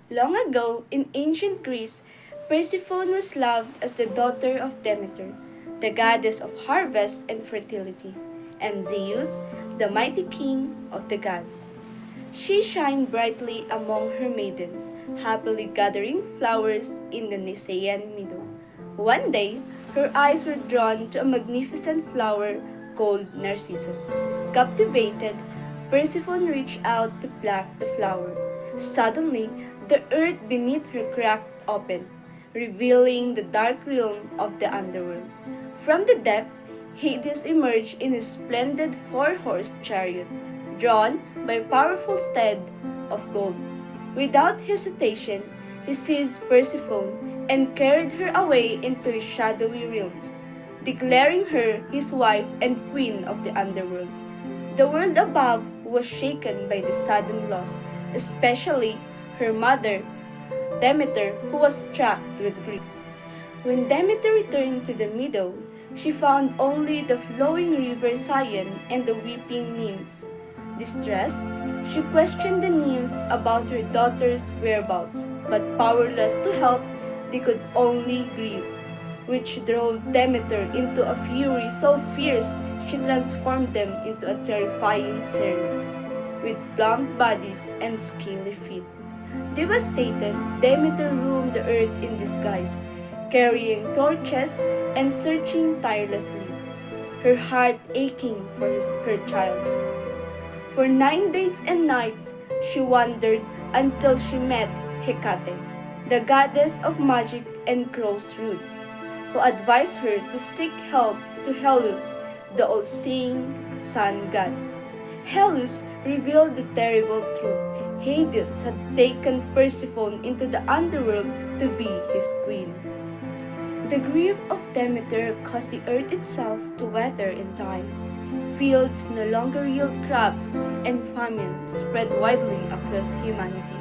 Long ago, in ancient Greece, Persephone was loved as the daughter of Demeter, the goddess of harvest and fertility, and Zeus, the mighty king of the gods. She shined brightly among her maidens, happily gathering flowers in the Nisaean meadow. One day, her eyes were drawn to a magnificent flower called Narcissus. Captivated, Persephone reached out to pluck the flower. Suddenly, the earth beneath her cracked open, revealing the dark realm of the underworld. From the depths, Hades emerged in his splendid four-horse chariot, drawn by a powerful steed of gold. Without hesitation, he seized Persephone and carried her away into his shadowy realms, declaring her his wife and queen of the underworld. The world above was shaken by the sudden loss, especially her mother, Demeter, who was struck with grief. When Demeter returned to the meadow, she found only the flowing river Cyane and the weeping nymphs. Distressed, she questioned the nymphs about her daughter's whereabouts, but powerless to help, they could only grieve, which drove Demeter into a fury so fierce she transformed them into a terrifying Ceres, with plump bodies and scaly feet. Devastated, Demeter roamed the earth in disguise, carrying torches and searching tirelessly, her heart aching for her child. For 9 days and nights, she wandered until she met Hecate, the goddess of magic and crossroads, who advised her to seek help to Helus, the all-seeing sun god. Helus revealed the terrible truth. Hades had taken Persephone into the underworld to be his queen. The grief of Demeter caused the earth itself to wither and die. Fields no longer yield crops, and famine spread widely across humanity.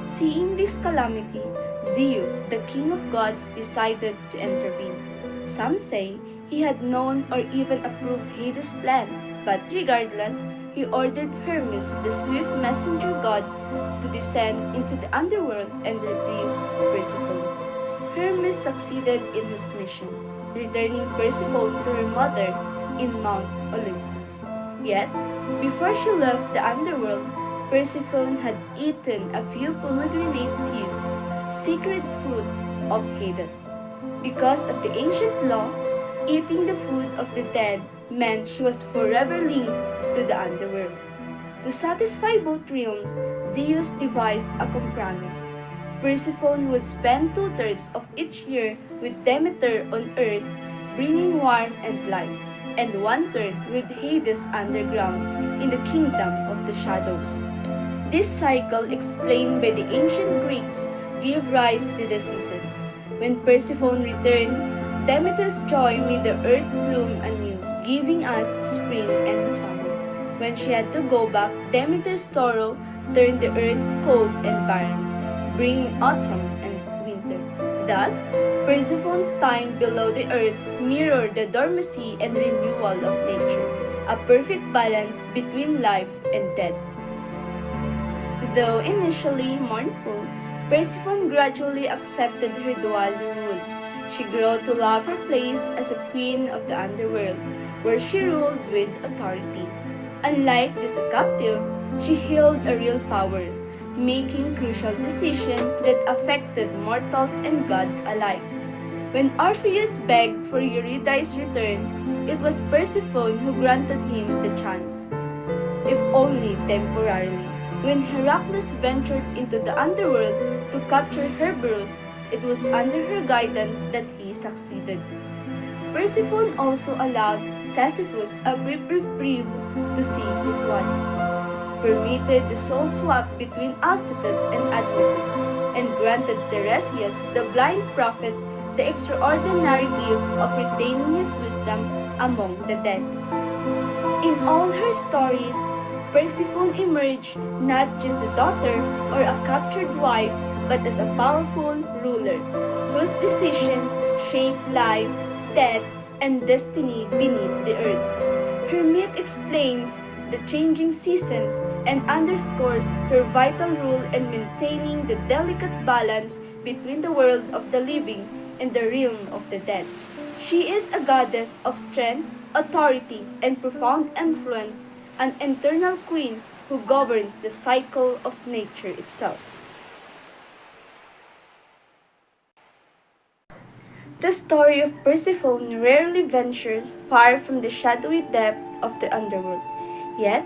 Seeing this calamity, Zeus, the king of gods, decided to intervene. Some say he had known or even approved Hades' plan, but regardless, he ordered Hermes, the swift messenger god, to descend into the underworld and retrieve Persephone. Hermes succeeded in his mission, returning Persephone to her mother in Mount Olympus. Yet, before she left the underworld, Persephone had eaten a few pomegranate seeds, secret fruit of Hades. Because of the ancient law, eating the food of the dead meant she was forever linked to the underworld. To satisfy both realms, Zeus devised a compromise. Persephone would spend two-thirds of each year with Demeter on earth, bringing warmth and life, and one-third with Hades underground in the kingdom of the shadows. This cycle, explained by the ancient Greeks, gave rise to the seasons. When Persephone returned, Demeter's joy made the earth bloom anew, giving us spring and summer. When she had to go back, Demeter's sorrow turned the earth cold and barren, bringing autumn and winter. Thus, Persephone's time below the earth mirrored the dormancy and renewal of nature, a perfect balance between life and death. Though initially mournful, Persephone gradually accepted her dual role. She grew to love her place as a queen of the underworld, where she ruled with authority. Unlike just a captive, she held a real power, making crucial decisions that affected mortals and gods alike. When Orpheus begged for Eurydice's return, it was Persephone who granted him the chance, if only temporarily. When Heracles ventured into the underworld to capture Cerberus, it was under her guidance that he succeeded. Persephone also allowed Sisyphus a brief reprieve to see his wife, permitted the soul swap between Alcestis and Admetus, and granted Tiresias, the blind prophet, the extraordinary gift of retaining his wisdom among the dead. In all her stories, Persephone emerged not just a daughter or a captured wife, but as a powerful ruler, whose decisions shape life, death, and destiny beneath the earth. Her myth explains the changing seasons and underscores her vital role in maintaining the delicate balance between the world of the living and the realm of the dead. She is a goddess of strength, authority, and profound influence, an eternal queen who governs the cycle of nature itself. The story of Persephone rarely ventures far from the shadowy depth of the underworld, yet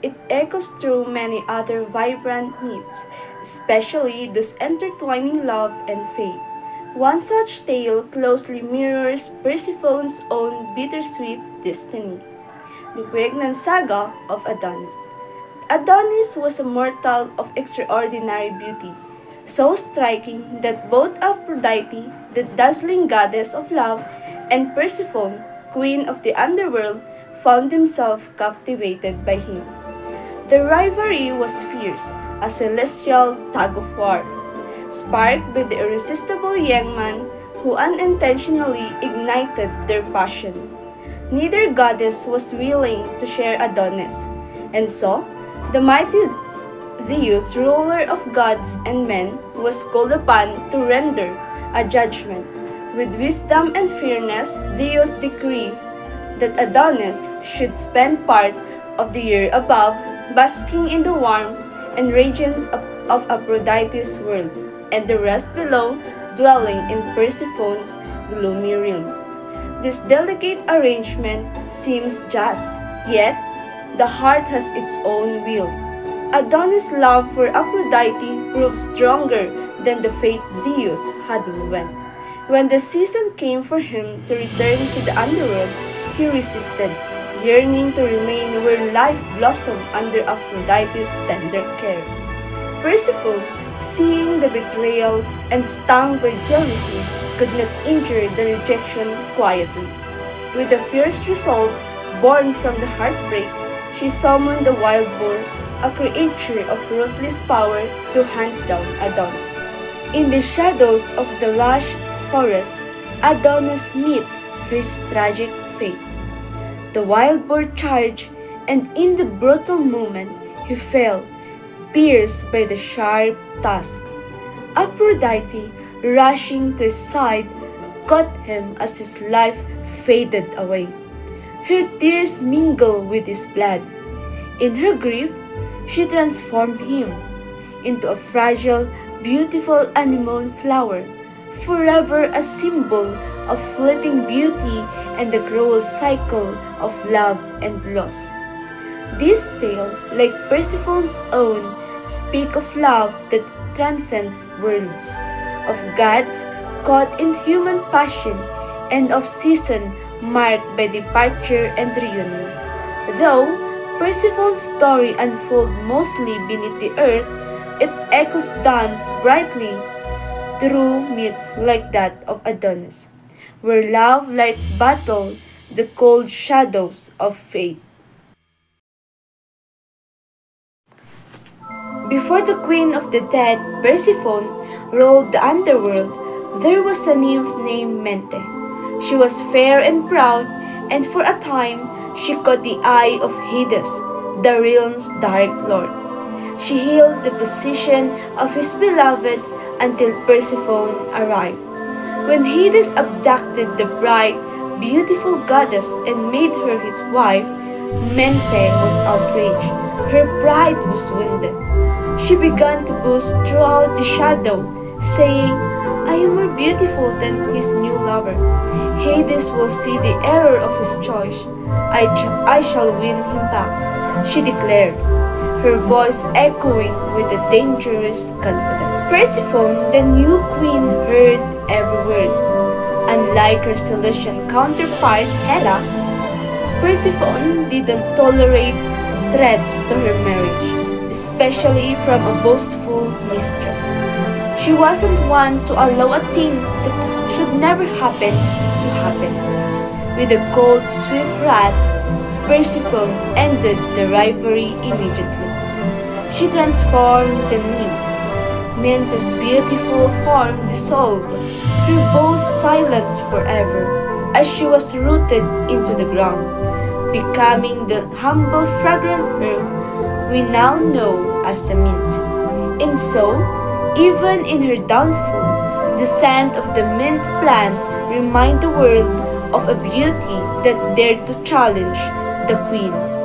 it echoes through many other vibrant myths, especially those intertwining love and fate. One such tale closely mirrors Persephone's own bittersweet destiny, the pregnant saga of Adonis. Adonis was a mortal of extraordinary beauty, so striking that both Aphrodite, the dazzling goddess of love, and Persephone, queen of the underworld, found themselves captivated by him. The rivalry was fierce, a celestial tug of war, sparked by the irresistible young man who unintentionally ignited their passion. Neither goddess was willing to share Adonis, and so the mighty Zeus, ruler of gods and men, was called upon to render a judgment. With wisdom and fairness, Zeus decreed that Adonis should spend part of the year above, basking in the warmth and radiance of Aphrodite's world, and the rest below, dwelling in Persephone's gloomy realm. This delicate arrangement seems just, yet the heart has its own will. Adonis' love for Aphrodite proved stronger than the fate Zeus had woven. When the season came for him to return to the underworld, he resisted, yearning to remain where life blossomed under Aphrodite's tender care. Persephone, seeing the betrayal and stung by jealousy, could not endure the rejection quietly. With a fierce resolve born from the heartbreak, she summoned the wild boar, a creature of ruthless power, to hunt down Adonis. In the shadows of the lush forest, Adonis met his tragic fate. The wild boar charged, and in the brutal moment, he fell, pierced by the sharp tusk. Aphrodite, rushing to his side, caught him as his life faded away. Her tears mingled with his blood. In her grief, she transformed him into a fragile, beautiful anemone flower, forever a symbol of fleeting beauty and the cruel cycle of love and loss. This tale, like Persephone's own, speaks of love that transcends worlds, of gods caught in human passion, and of season marked by departure and reunion. Though Persephone's story unfolds mostly beneath the earth, it echoes dance brightly through myths like that of Adonis, where love lights battle the cold shadows of fate. Before the queen of the dead, Persephone, ruled the underworld, there was a nymph named Mente. She was fair and proud, and for a time she caught the eye of Hades, the realm's dark lord. She held the position of his beloved until Persephone arrived. When Hades abducted the bright, beautiful goddess and made her his wife, Mente was outraged. Her pride was wounded. She began to boast throughout the shadow, saying, "I am more beautiful than his new lover. Hades will see the error of his choice. I shall win him back," she declared, her voice echoing with a dangerous confidence. Persephone, the new queen, heard every word. Unlike her Celestian counterpart, Hera, Persephone didn't tolerate threats to her marriage, especially from a boastful mistress. She wasn't one to allow a thing that should never happen to happen. With a cold, swift wrath, Persephone ended the rivalry immediately. She transformed the nymph. Mente's beautiful form dissolved, her boast silenced forever, as she was rooted into the ground. becoming the humble fragrant herb we now know as a mint. And so, even in her downfall, the scent of the mint plant reminds the world of a beauty that dared to challenge the queen.